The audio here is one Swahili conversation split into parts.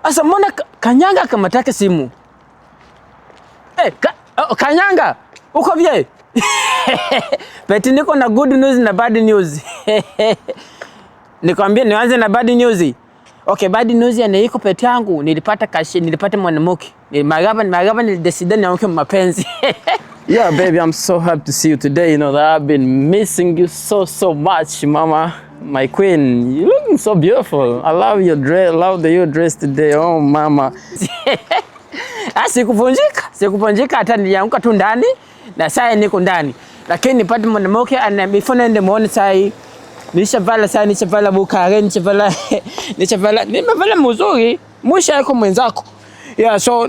Asa mbona Kanyanga kamataka simu? Kanyanga, uko bie? Peti niko na good news na bad news. Nikwambia nianze na bad news. Okay, bad news ya niko peti yangu nilipata mwanamke. Magaba nilidecide niamke mapenzi. Yeah, baby, I'm so happy to see you today. You know that I've been missing you so much, mama. My queen, you looking so beautiful. I love your dress. Love the you dress today. Oh, mama. Sikuvunjika hata niliamka tu ndani na sasa niko ndani. Lakini nipate mwanamke ananifanya nende muone sasa. Nishavala bukare, nimevala mzuri. Mwisha yako mwenzako. Yeah, so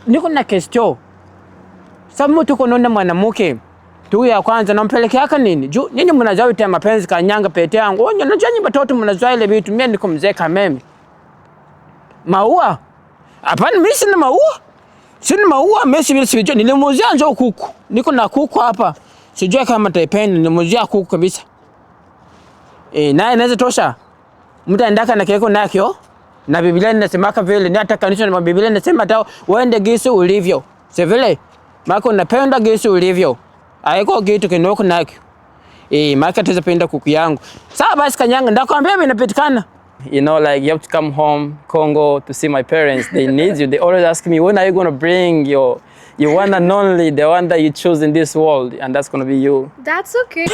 niko na question. Sababu tuko naona mwanamke tu ya kwanza nampelekea yaka nini? Juu nyinyi mnazoea vitu mapenzi Kanyanga pete yangu. Onyo najua nyinyi watoto mnazoea ile vitu, mimi niko mzee kama mimi. Maua? Hapana, mimi sina maua. Sina maua, mimi sijui nilimuzia njoo kuku. Niko na kuku hapa. Sijui kama taipenda, nilimuzia kuku kabisa. Naye inaweza tosha. Mtu aendaka na keko nakyo. Na Biblia inasemaka vile, ni hata kanisa na Biblia inasema hata uende gisi ulivyo. Si vile? Mako napenda gisi ulivyo. Haiko kitu kinoko nakyo. Maka tazapenda kuku yangu. Sawa basi Kanyanga, ndakwambia mimi napatikana. You know, like you have to come home, Congo, to see my parents. They need you. They always ask me, when are you going to bring your one and only, the one that you choose in this world, and that's going to be you. That's okay.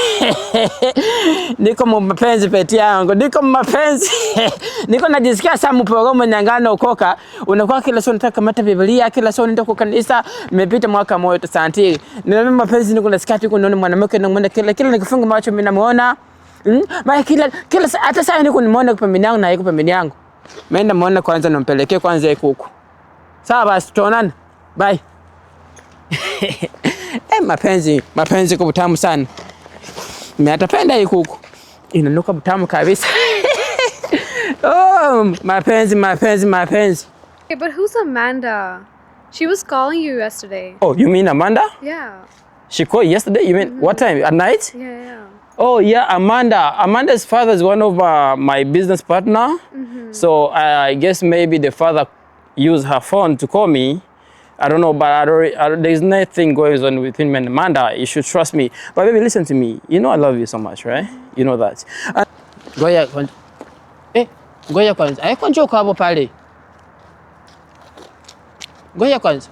Niko mapenzi peti yangu, niko mapenzi. Niko najisikia saa mprogramu nyangano ukoka, unakuwa kila saa unataka kamata Biblia, kila saa unaenda kwa kanisa, imepita mwaka mmoja santiri. Nina mapenzi niko nasikia tu kuona mwanamke na mwana kila nikifunga macho mimi namuona. Mara kila hata saa niko nimeona kwa pembeni yangu na yuko pembeni yangu. Mimi namuona kwanza nampelekea kwanza kuku. Sawa basi tuonane. Bye. Mapenzi kwa butamu sana. Mimi atapenda hii kuku. Inanuka butamu kabisa. Oh, mapenzi. Okay, but who's Amanda? She was calling you yesterday. Oh, you mean Amanda? Yeah. She called yesterday? You mean what time? At night? Yeah. Oh, yeah, Amanda. Amanda's father is one of my business partner. So I guess maybe the father used her phone to call me. I don't know, but there's nothing going on with him and Amanda. You should trust me. But baby, listen to me. You know I love you so much, right? You know that. Ngoja kwanza. Haiko njoo kwa hapo pale. Ngoja kwanza.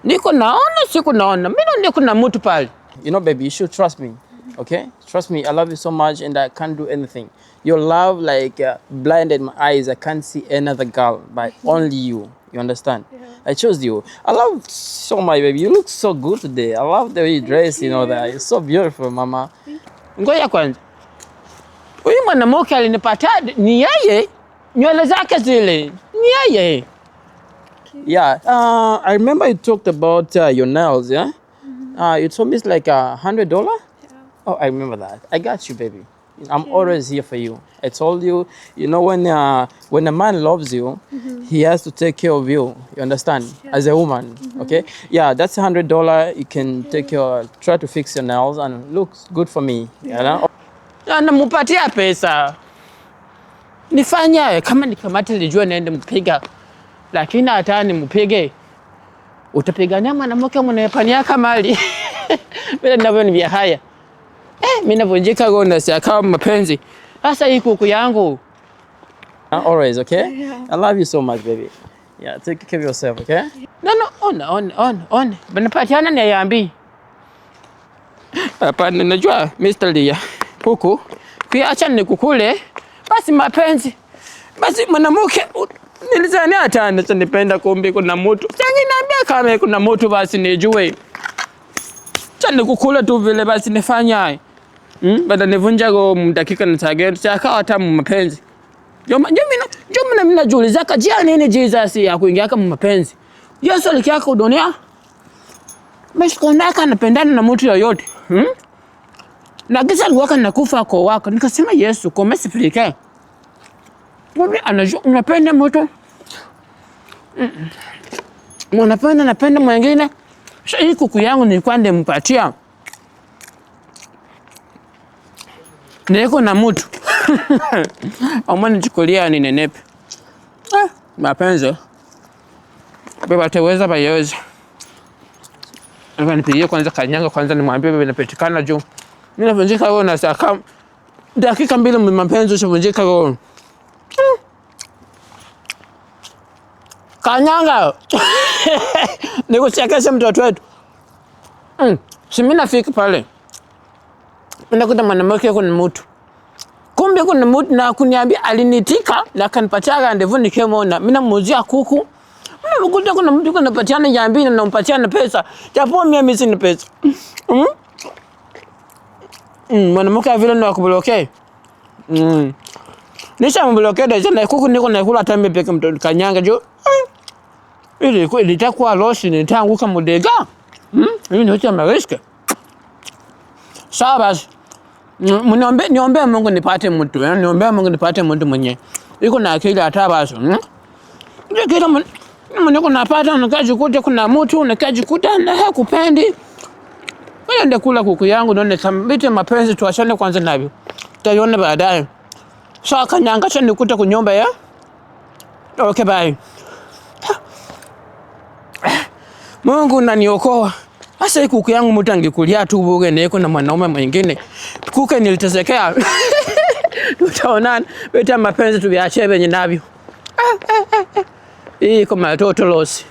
Niko naona. Mimi niko na mtu pale. You know, baby, you should trust me. Okay? Trust me. I love you so much and I can't do anything. Your love blinded my eyes. I can't see another girl but only you. You understand? Yeah. I chose you. I love so much, baby. You look so good today. I love the way you dress, you know that. You're so beautiful, mama. Ngoja kwanza. Huyu mwanamke alinipata ni yeye. Nywele zake zile. Ni yeye. Yeah. I remember you talked about your nails, yeah? You told me it's like $100? Yeah. Oh, I remember that. I got you, baby. I'm always here for you. I told you, you know, when a man loves you, he has to take care of you. You understand? Yeah. As a woman, okay? Yeah, that's $100. You can try to fix your nails and looks good for me. You know? Namupatia pesa. Nifanya kama nikamata nilijua naenda mpiga. Lakini hata nimpige. Utapigania mwanamke mwanapania kamali. Bila ndivyo ni vya haya. Mimi navunjika gona si akawa mapenzi. Sasa hii kuku yangu. Always, okay? Yeah. I love you so much, baby. Yeah, take care of yourself, okay? No, on. Banapatiana ni yambi. Hapana, najua Mr. Lia. Kuku. Pia acha nikukule. Basi mapenzi. Basi mwanamke nilizania hata ananipenda kumbe kuna mtu. Changi niambia kama kuna mtu basi nijue. Acha nikukule tu vile basi nifanya. Bada nivunja go dakika na target chaka hata mapenzi. Jomina mimi najiuliza kajia nini Jesus ya kuingia kama mapenzi. Yesu alikia kwa dunia. Meshikondaka napendana na mtu yoyote. Na kisa alikuwa nakufa kwa wako. Nikasema Yesu kwa mesifilike. Mimi anajua unapenda mtu. Napenda mwingine. Hii kuku yangu nilikuwa nimempatia. Niko na mtu. Amani chukulia ni nenepe. Mapenzi. Beba teweza bayeweza. Anga nipigie kwanza Kanyanga kwanza nimwambie bebe napatikana juu. Mimi navunjika roho na saka dakika 2 mapenzi ushavunjika roho. Kanyanga. Nikuchekesha mtoto wetu. Si mimi nafika pale. Unakuta mwanamke kuna mtu. Kumbe kuna mtu na kuniambia alinitika na akanipatia rendezvous nikemona. Mimi namuuzia kuku. Unakuta kuna mtu kanapatiana jambi na nampatiana pesa. Japo mimi sina pesa. Mwanamke vile ndo akubloke. Nisha mbloke na kuku niko nakula tambe peke mtoto Kanyanga jo. Ili kweli itakuwa losi nitaanguka mudega. Mimi ni hocha mariska. Sawa basi. Niombe Mungu nipate mtu. Niombe Mungu nipate mtu mwenye. Iko na akili hata basi. Ndio kila mwenye kunapata nikajikuta kuna mtu nikajikuta na hakupendi. Wewe ndio kula kuku yangu ndio nikambite mapenzi tuachane kwanza navyo. Tutaiona baadaye. Sawa Kanyanga cha nikuta kunyomba ya. Okay bye. Mungu unaniokoa. Sasa kuku yangu mtu angekulia tu buge na yuko na mwanaume mwingine. Kuku nilitezekea. Tutaonana. Beta mapenzi tuviache venye navyo. Hii kama toto losi.